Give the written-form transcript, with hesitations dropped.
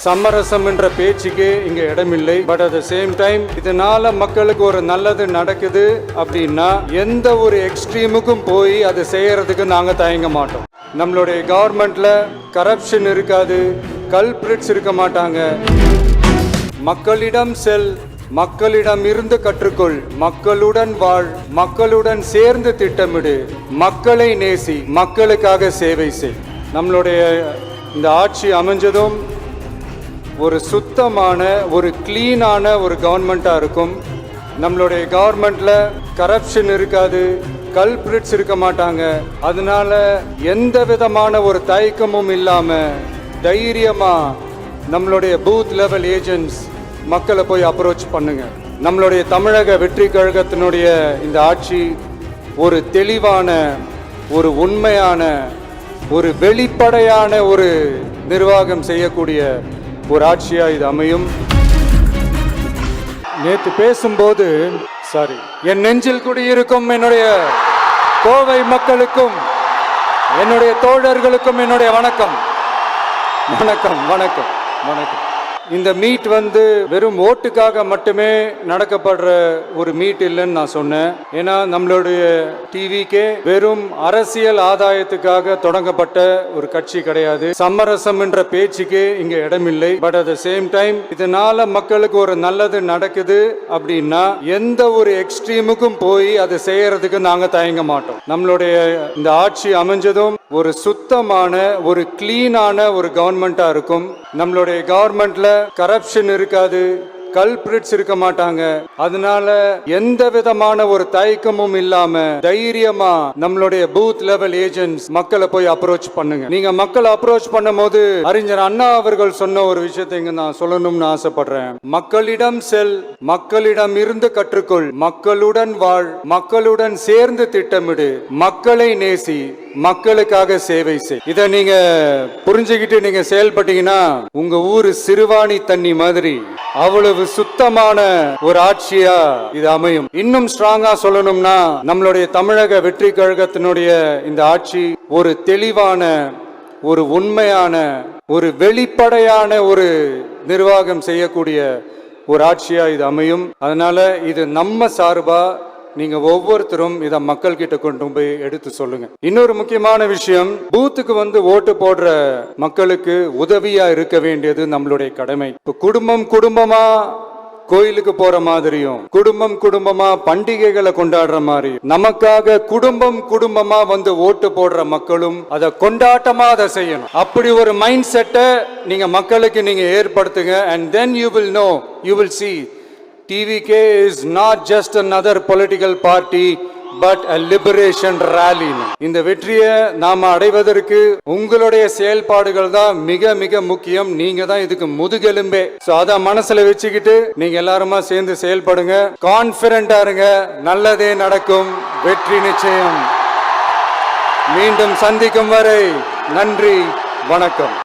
சமரசம் என்ற பேச்சுக்கு இங்க இடமில்லை. But at the same time இதனால மக்களுக்கு ஒரு நல்லது நடக்குது அப்படின்னா எந்த ஒரு எக்ஸ்ட்ரீமுக்கும் போய் அதை செய்யறதுக்கு நாங்க தயங்க மாட்டோம். நம்மளுடைய கவர்மெண்ட்ல கரப்ஷன் இருக்காது, கல்பிரிட்ஸ் இருக்க மாட்டாங்க. மக்களிடம் செல், மக்களிடம் இருந்து கற்றுக்கொள், மக்களுடன் வாழ், மக்களுடன் சேர்ந்து திட்டமிடு, மக்களை நேசி, மக்களுக்காக சேவை செய். நம்மளுடைய இந்த ஆட்சி அமைஞ்சதும் ஒரு சுத்தமான ஒரு கிளீனான ஒரு கவர்மெண்ட்டாக இருக்கும். நம்மளுடைய கவர்மெண்ட்ல கரப்ஷன் இருக்காது, கல்பிரிட்ஸ் இருக்க மாட்டாங்க. அதனால எந்த விதமான ஒரு தயக்கமும் இல்லாமல் தைரியமாக நம்மளுடைய பூத் லெவல் ஏஜென்ட்ஸ் மக்களை போய் அப்ரோச் பண்ணுங்க. நம்மளுடைய தமிழக வெற்றி கழகத்தினுடைய இந்த ஆட்சி ஒரு தெளிவான, ஒரு உண்மையான, ஒரு வெளிப்படையான ஒரு நிர்வாகம் செய்யக்கூடிய ஒரு ஆட்சியா இது அமையும். நேற்று பேசும்போது என் நெஞ்சில் குடியிருக்கும் என்னுடைய கோவை மக்களுக்கும் என்னுடைய தோழர்களுக்கும் என்னுடைய வணக்கம் வணக்கம் வணக்கம் வணக்கம். இந்த மீட் வெறும் ஓட்டுக்காக மட்டுமே நடக்கப்படுற ஒரு மீட் இல்லைன்னு நான் சொன்னேன். ஏன்னா நம்மளுடைய டிவிக்கே வெறும் அரசியல் ஆதாயத்துக்காக தொடங்கப்பட்ட ஒரு கட்சி கிடையாது. சமரசம் என்ற பேச்சுக்கு இங்க இடமில்லை. But at the same time இதனால மக்களுக்கு ஒரு நல்லது நடக்குது அப்படின்னா எந்த ஒரு எக்ஸ்ட்ரீமுக்கும் போய் அதை செய்யறதுக்கு நாங்க தயங்க மாட்டோம். நம்மளுடைய இந்த ஆட்சி அமைஞ்சதும் ஒரு சுத்தமான, ஒரு கிளீனான ஒரு கவர்மெண்டா இருக்கும். நம்மளுடைய கவர்மெண்ட்ல கரப்ஷன் இருக்காது, கல்பிரிட்ஸ் இருக்க மாட்டாங்க. அதனால எந்த விதமான ஒரு தயக்கமும் இல்லாம தைரியமா நம்மளுடைய பூத் லெவல் ஏஜென்ட்ஸ் மக்களை போய் அப்ரோச் பண்ணுங்க. நீங்க மக்களை அப்ரோச் பண்ணும் போது அறிஞர் அண்ணா அவர்கள் சொன்ன ஒரு விஷயத்தை இங்க நான் சொல்லணும்னு ஆசைப்படுறேன். மக்களிடம் செல், மக்களிடம் இருந்து கற்றுக்கொள், மக்களுடன் வாழ், மக்களுடன் சேர்ந்து திட்டமிடு, மக்களை நேசி, மக்களுக்காக சேவை செய். இதை நீங்க புரிஞ்சுக்கிட்டு நீங்க செயல்பட்டீங்கன்னா உங்க ஊரு சிறுவாணி தண்ணி மாதிரி அவ்வளவு சுத்தமான ஒரு ஆட்சியா இது அமையும். இன்னும் ஸ்ட்ராங்கா சொல்லணும்னா நம்மளுடைய தமிழக வெற்றி கழகத்தினுடைய இந்த ஆட்சி ஒரு தெளிவான, ஒரு உண்மையான, ஒரு வெளிப்படையான ஒரு நிர்வாகம் செய்யக்கூடிய ஒரு ஆட்சியா இது அமையும். அதனால இது நம்ம சார்பா நீங்க ஒவ்வொருத்தரும் இதை மக்கள் கிட்ட கொண்டு போய் எடுத்து சொல்லுங்க. இன்னொரு முக்கியமான விஷயம், பூத்துக்கு ஓட்டு போடுற மக்களுக்கு உதவியா இருக்க வேண்டியது நம்மளுடைய கடமை. இப்ப குடும்பமா கோயிலுக்கு போற மாதிரியும், குடும்பமா பண்டிகைகளை கொண்டாடுற மாதிரி, நமக்காக குடும்பமா ஓட்டு போடுற மக்களும் அதை கொண்டாட்டமா அதை செய்யணும். அப்படி ஒரு மைண்ட் செட்டை நீங்க மக்களுக்கு நீங்க ஏற்படுத்துங்க. and then you will know, you will see TVK is not just another political party but a liberation rally. இந்த வெற்றியை நாம அடைவதற்கு உங்களுடைய செயல்பாடுகள் தான் மிக மிக முக்கியம். நீங்க தான் இதுக்கு முதுகெலும்பே. சோ அத மனசுல வச்சுக்கிட்டு நீங்க எல்லாருமா சேர்ந்து செயல்படுங்க. கான்பிடென்ட்டா இருங்க, நல்லதே நடக்கும், வெற்றி நிச்சயம். மீண்டும் சந்திக்கும் வரை நன்றி, வணக்கம்.